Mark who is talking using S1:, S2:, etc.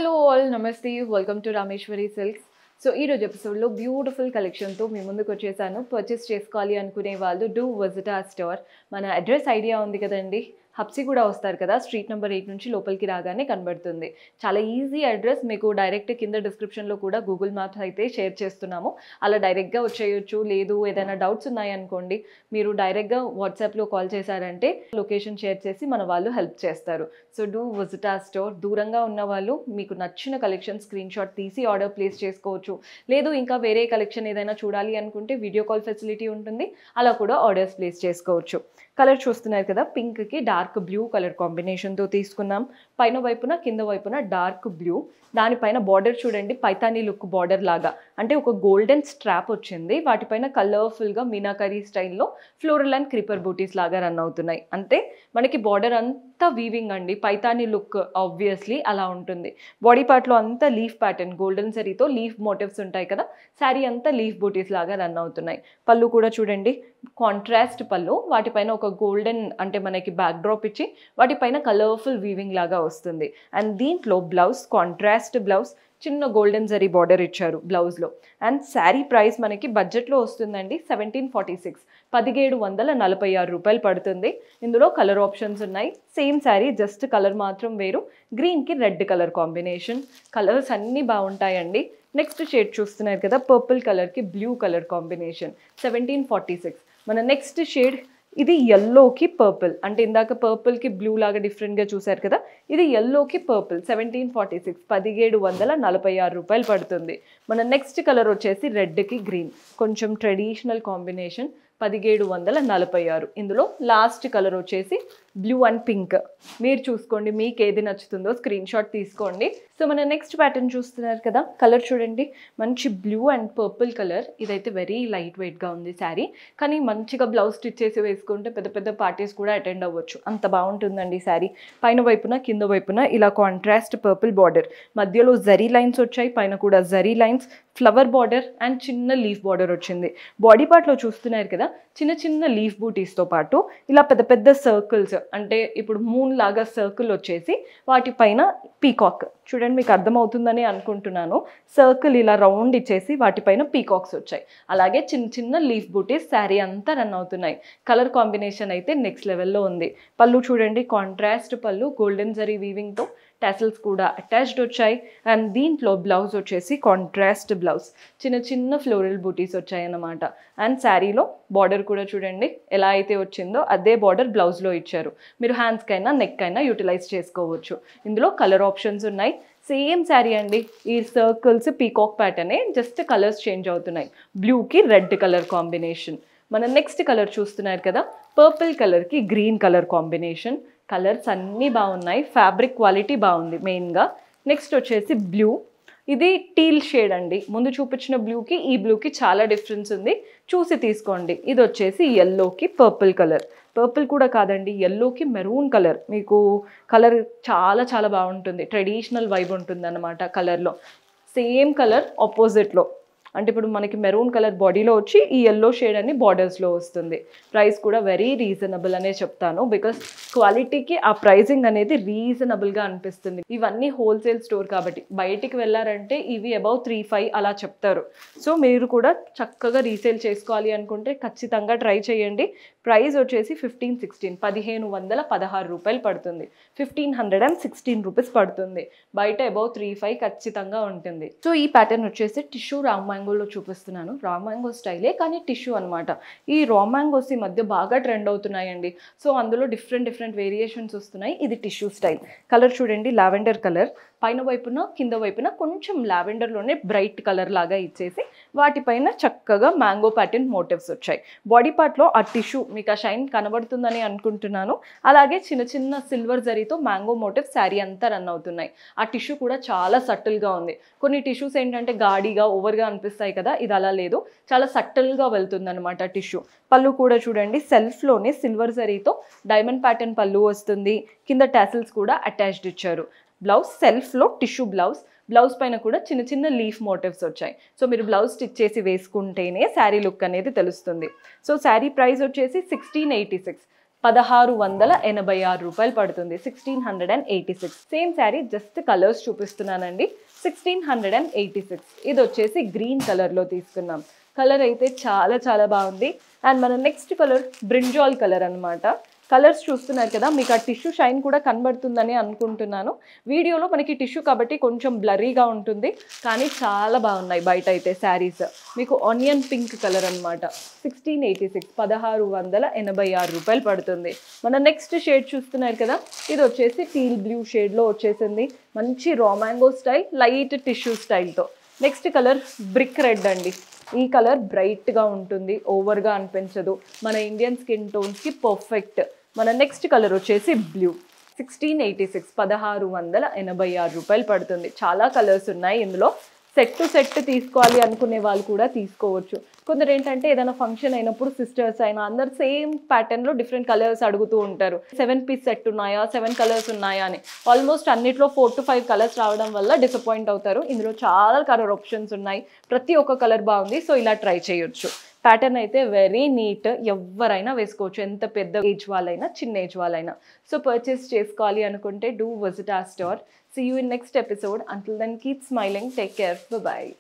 S1: Hello all, Namaste, welcome to Rameshwari Silks. So ఈ రోజు ఎపిసోడ్లో బ్యూటిఫుల్ కలెక్షన్తో మీ ముందుకు వచ్చేసాను. పర్చేస్ చేసుకోవాలి అనుకునే వాళ్ళు డూ విజిట్ ఆ స్టోర్. మన అడ్రస్ ఐడియా ఉంది కదండి, హబ్సీ కూడా వస్తారు కదా, స్ట్రీట్ నెంబర్ 8 నుంచి లోపలికి రాగానే కనబడుతుంది. చాలా ఈజీ అడ్రస్, మీకు డైరెక్ట్ కింద డిస్క్రిప్షన్లో కూడా గూగుల్ మ్యాప్స్ అయితే షేర్ చేస్తున్నాము. అలా డైరెక్ట్గా వచ్చేయచ్చు. లేదు ఏదైనా డౌట్స్ ఉన్నాయనుకోండి, మీరు డైరెక్ట్గా వాట్సాప్లో కాల్ చేశారంటే లొకేషన్ షేర్ చేసి మన వాళ్ళు హెల్ప్ చేస్తారు. సో డూ విజిట్ ఆ స్టోర్. దూరంగా ఉన్న వాళ్ళు మీకు నచ్చిన కలెక్షన్ స్క్రీన్ షాట్ తీసి ఆర్డర్ ప్లేస్ చేసుకోవచ్చు. లేదు ఇంకా వేరే కలెక్షన్ ఏదైనా చూడాలి అనుకుంటే వీడియో కాల్ ఫెసిలిటీ ఉంటుంది, అలా కూడా ఆర్డర్స్ ప్లేస్ చేసుకోవచ్చు. కలర్ చూస్తున్నారు కదా, పింక్కి డార్క్ బ్లూ కలర్ కాంబినేషన్తో తీసుకున్నాం. పైన వైపున కింద వైపున డార్క్ బ్లూ, దానిపైన బార్డర్ చూడండి పైతానీ లుక్ బార్డర్ లాగా, అంటే ఒక గోల్డెన్ స్ట్రాప్ వచ్చింది. వాటిపైన కలర్ఫుల్గా మీనాకరీ స్టైల్లో ఫ్లోరల్ అండ్ క్రీపర్ బూటీస్ లాగా రన్ అవుతున్నాయి. అంటే మనకి బార్డర్ అంతా వీవింగ్ అండి, పైతానీ లుక్ ఆబ్వియస్లీ అలా ఉంటుంది. బాడీ పార్ట్లో అంతా లీఫ్ ప్యాటర్న్, గోల్డెన్ జరీతో లీఫ్ మోటివ్స్ ఉంటాయి కదా, శారీ అంతా లీఫ్ బూటీస్ లాగా రన్ అవుతున్నాయి. పళ్ళు కూడా చూడండి కాంట్రాస్ట్ పళ్ళు, వాటిపైన ఒక గోల్డెన్ అంటే మనకి బ్యాక్ డ్రాప్ ఇచ్చి వాటిపైన కలర్ఫుల్ వీవింగ్ లాగా వస్తుంది. అండ్ దీంట్లో బ్లౌజ్ కాంట్రాస్ట్ బ్లౌజ్, చిన్న గోల్డెన్ జరీ బార్డర్ ఇచ్చారు బ్లౌజ్లో. అండ్ శారీ ప్రైస్ మనకి బడ్జెట్లో వస్తుందండి, 1746, 1746 రూపాయలు పడుతుంది. ఇందులో కలర్ ఆప్షన్స్ ఉన్నాయి. సేమ్ శారీ, జస్ట్ కలర్ మాత్రం వేరు. గ్రీన్కి రెడ్ కలర్ కాంబినేషన్, కలర్స్ అన్నీ బాగుంటాయండి. నెక్స్ట్ షేడ్ చూస్తున్నారు కదా, పర్పుల్ కలర్కి బ్లూ కలర్ కాంబినేషన్, 1746. మన నెక్స్ట్ షేడ్ ఇది ఎల్లోకి పర్పుల్, అంటే ఇందాక పర్పుల్కి బ్లూ లాగా డిఫరెంట్గా చూసారు కదా, ఇది ఎల్లోకి పర్పుల్, 1746, 1746 రూపాయలు పడుతుంది. మన నెక్స్ట్ కలర్ వచ్చేసి రెడ్కి గ్రీన్, కొంచెం ట్రెడిషనల్ కాంబినేషన్, 1746. ఇందులో లాస్ట్ కలర్ వచ్చేసి బ్లూ అండ్ పింక్. మీరు చూసుకోండి మీకు ఏది నచ్చుతుందో స్క్రీన్ షాట్ తీసుకోండి. సో మన నెక్స్ట్ ప్యాటర్న్ చూస్తున్నారు కదా, కలర్ చూడండి మంచి బ్లూ అండ్ పర్పుల్ కలర్. ఇదైతే వెరీ లైట్ వెయిట్గా ఉంది శారీ, కానీ మంచిగా బ్లౌజ్ స్టిచ్ చేసి వేసుకుంటే పెద్ద పెద్ద పార్టీస్ కూడా అటెండ్ అవ్వచ్చు, అంత బాగుంటుందండి శారీ. పైన వైపున కింద వైపున ఇలా కాంట్రాస్ట్ పర్పుల్ బార్డర్, మధ్యలో జరీ లైన్స్ వచ్చాయి, పైన కూడా zari lines, flower border and చిన్న లీఫ్ బార్డర్ వచ్చింది. బాడీ పార్ట్లో చూస్తున్నారు కదా, చిన్న చిన్న లీఫ్ బూటీస్తో పాటు ఇలా పెద్ద పెద్ద సర్కిల్స్, అంటే ఇప్పుడు మూన్ లాగా సర్కిల్ వచ్చేసి వాటిపైన పీకాక్ చూడండి, మీకు అర్థమవుతుందని అనుకుంటున్నాను. సర్కిల్ ఇలా రౌండ్ ఇచ్చేసి వాటిపైన పీకాక్స్ వచ్చాయి. అలాగే చిన్న చిన్న లీఫ్ బూటీస్ శారీ అంతా రన్ అవుతున్నాయి. కలర్ కాంబినేషన్ అయితే నెక్స్ట్ లెవెల్లో ఉంది. పళ్ళు చూడండి కాంట్రాస్ట్ పళ్ళు, గోల్డెన్ జరీ వీవింగ్తో టాసిల్స్ కూడా అటాచ్డ్ వచ్చాయి. అండ్ దీంట్లో బ్లౌజ్ వచ్చేసి కాంట్రాస్ట్ బ్లౌజ్, చిన్న చిన్న ఫ్లోరల్ బూటీస్ వచ్చాయి అన్నమాట. అండ్ శారీలో బార్డర్ కూడా చూడండి ఎలా అయితే వచ్చిందో అదే బార్డర్ బ్లౌజ్లో ఇచ్చారు. మీరు హ్యాండ్స్కైనా నెక్కైనా యూటిలైజ్ చేసుకోవచ్చు. ఇందులో కలర్ ఆప్షన్స్ ఉన్నాయి. సేమ్ శారీ అండి, ఈ సర్కిల్స్ పీకాక్ ప్యాటర్నే, జస్ట్ కలర్స్ చేంజ్ అవుతున్నాయి. బ్లూకి రెడ్ కలర్ కాంబినేషన్. మన నెక్స్ట్ కలర్ చూస్తున్నారు కదా, పర్పుల్ కలర్కి గ్రీన్ కలర్ కాంబినేషన్. కలర్స్ అన్నీ బాగున్నాయి, ఫ్యాబ్రిక్ క్వాలిటీ బాగుంది మెయిన్గా. నెక్స్ట్ వచ్చేసి బ్లూ, ఇది టీల్ షేడ్ అండి. ముందు చూపించిన బ్లూకి ఈ బ్లూకి చాలా డిఫరెన్స్ ఉంది, చూసి తీసుకోండి. ఇది వచ్చేసి ఎల్లోకి పర్పుల్ కలర్, పర్పుల్ కూడా కాదండి ఎల్లోకి మెరూన్ కలర్. మీకు కలర్ చాలా చాలా బాగుంటుంది, ట్రెడిషనల్ వైబ్ ఉంటుంది అన్నమాట కలర్లో. సేమ్ కలర్ ఆపోజిట్లో, అంటే ఇప్పుడు మనకి మెరూన్ కలర్ బాడీలో వచ్చి ఈ ఎల్లో షేడ్ అని బార్డర్స్లో వస్తుంది. ప్రైస్ కూడా వెరీ రీజనబుల్ అనే చెప్తాను, బికాస్ క్వాలిటీకి ఆ ప్రైజింగ్ అనేది రీజనబుల్గా అనిపిస్తుంది. ఇవన్నీ హోల్సేల్ స్టోర్ కాబట్టి బయటికి వెళ్ళారంటే ఇవి అబౌవ్ 3-5 అలా చెప్తారు. సో మీరు కూడా చక్కగా రీసేల్ చేసుకోవాలి అనుకుంటే ఖచ్చితంగా ట్రై చేయండి. ప్రైస్ వచ్చేసి 1516 రూపాయలు పడుతుంది, 1516 రూపీస్ పడుతుంది. బయట అబౌవ్ 3-5 ఖచ్చితంగా ఉంటుంది. సో ఈ ప్యాటర్న్ వచ్చేసి టిష్యూ రా మ్యాంగోలో చూపిస్తున్నాను. రా మ్యాంగో స్టైలే కానీ టిష్యూ అనమాట. ఈ రా మ్యాంగోస్ ఈ మధ్య బాగా ట్రెండ్ అవుతున్నాయండి. సో అందులో డిఫరెంట్ వేరియేషన్స్ వస్తున్నాయి. ఇది టిష్యూ స్టైల్. కలర్ చూడండి లావెండర్ కలర్, పైన వైపున కింద వైపున కొంచెం లావెండర్లోనే బ్రైట్ కలర్ లాగా ఇచ్చేసి వాటిపైన చక్కగా మ్యాంగో ప్యాటర్న్ మోటివ్స్ వచ్చాయి. బాడీ పార్ట్లో ఆ టిష్యూ మీకు ఆ షైన్ కనబడుతుందని అనుకుంటున్నాను. అలాగే చిన్న చిన్న సిల్వర్ జరీతో మ్యాంగో మోటివ్స్ శారీ అంతా రన్ అవుతున్నాయి. ఆ టిష్యూ కూడా చాలా సటిల్గా ఉంది. కొన్ని టిష్యూస్ ఏంటంటే గాడిగా ఓవర్గా అనిపిస్తాయి కదా, ఇది అలా లేదు, చాలా సటిల్గా వెళ్తుంది అనమాట టిష్యూ. పళ్ళు కూడా చూడండి సెల్ఫ్లోనే సిల్వర్ జరీతో డైమండ్ ప్యాటర్న్ పళ్ళు వస్తుంది. కింద టాసిల్స్ కూడా అటాచ్డ్ ఇచ్చారు. బ్లౌజ్ సెల్ఫ్లో టిష్యూ బ్లౌజ్, బ్లౌజ్ పైన కూడా చిన్న చిన్న లీఫ్ మోటివ్స్ వచ్చాయి. సో మీరు బ్లౌజ్ స్టిచ్ చేసి వేసుకుంటేనే శారీ లుక్ అనేది తెలుస్తుంది. సో శారీ ప్రైస్ వచ్చేసి 1686, రూపాయలు పడుతుంది. 1686. సేమ్ శారీ జస్ట్ కలర్స్ చూపిస్తున్నానండి. 1686. ఇది వచ్చేసి గ్రీన్ కలర్లో తీసుకున్నాం. కలర్ అయితే చాలా చాలా బాగుంది. అండ్ మన నెక్స్ట్ కలర్ బ్రింజాల్ కలర్ అనమాట. కలర్స్ చూస్తున్నారు కదా, మీకు ఆ టిష్యూ షైన్ కూడా కనబడుతుందని అనుకుంటున్నాను. వీడియోలో మనకి టిష్యూ కాబట్టి కొంచెం బ్లరీగా ఉంటుంది, కానీ చాలా బాగున్నాయి బయట అయితే శారీస్. మీకు ఆనియన్ పింక్ కలర్ అనమాట. 1686 రూపాయలు పడుతుంది. మన నెక్స్ట్ షేడ్ చూస్తున్నారు కదా, ఇది వచ్చేసి టీల్ బ్లూ షేడ్లో వచ్చేసింది. మంచి raw mango style, light tissue స్టైల్తో. నెక్స్ట్ కలర్ బ్రిక్ రెడ్ అండి. ఈ కలర్ బ్రైట్గా ఉంటుంది, ఓవర్గా అనిపించదు, మన ఇండియన్ స్కిన్ టోన్స్కి పర్ఫెక్ట్. మన నెక్స్ట్ కలర్ వచ్చేసి బ్లూ. 1686 రూపాయలు పడుతుంది. చాలా కలర్స్ ఉన్నాయి ఇందులో. సెట్ టు సెట్ తీసుకోవాలి అనుకునే వాళ్ళు కూడా తీసుకోవచ్చు. కొందరు ఏంటంటే ఏదైనా ఫంక్షన్ అయినప్పుడు సిస్టర్స్ అయినా అందరు సేమ్ ప్యాటర్న్లో డిఫరెంట్ కలర్స్ అడుగుతూ ఉంటారు. 7 పీస్ సెట్ ఉన్నాయా, 7 కలర్స్ ఉన్నాయా అని. ఆల్మోస్ట్ అన్నిట్లో 4 to 5 కలర్స్ రావడం వల్ల డిసప్పాయింట్ అవుతారు. ఇందులో చాలా కలర్ ఆప్షన్స్ ఉన్నాయి, ప్రతి ఒక్క కలర్ బాగుంది. సో ఇలా ట్రై చేయొచ్చు. ప్యాటర్న్ అయితే వెరీ నీట్, ఎవరైనా వేసుకోవచ్చు, ఎంత పెద్ద ఏజ్ వాళ్ళైనా చిన్న ఏజ్ వాళ్ళైనా. సో పర్చేస్ చేసుకోవాలి అనుకుంటే do visit our store. See you in next episode. Until then, keep smiling. Take care. Bye-bye.